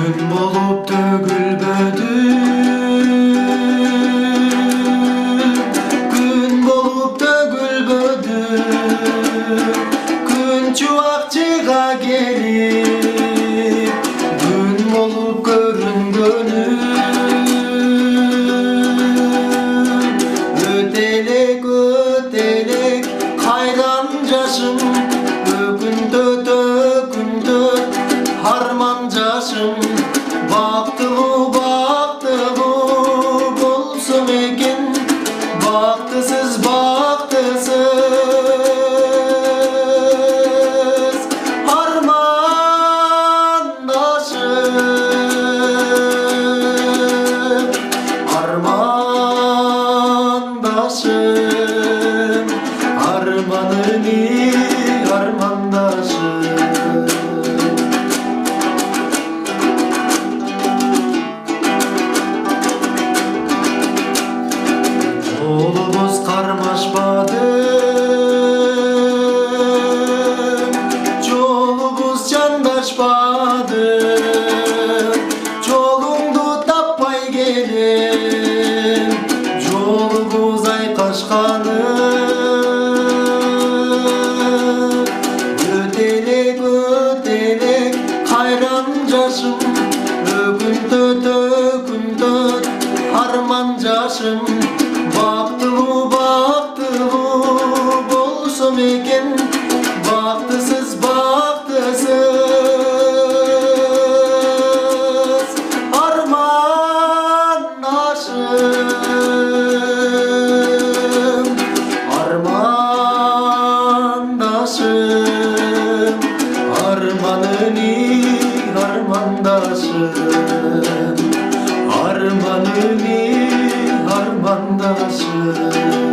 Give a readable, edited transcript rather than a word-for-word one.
Күн болып төгілбөдү, күн болып төгілбөдү, күн чубакчыга келип, күн болып көрүнгөнү. Өтелек, өтелек, кайдан жашым, өкүндөт, өкүндөт, арман жашым. Бактылуу, бактылуу болсом экен, бактысыз, бактысыз армандашым, армандашым, армаными армандашым. Жолубуз кармашпады, жолубуз жандашпады, жолуңду таппай келем, жолубуз айкашканы. Өтелек, өтелек, кайран жашым, өкүндөт, өкүндөт, арман жашым. Бактылуу, бактылуу болсом экен, бактысыз, бактысыз армандашым, армандашым, армаными армандашым, армаными армандашым.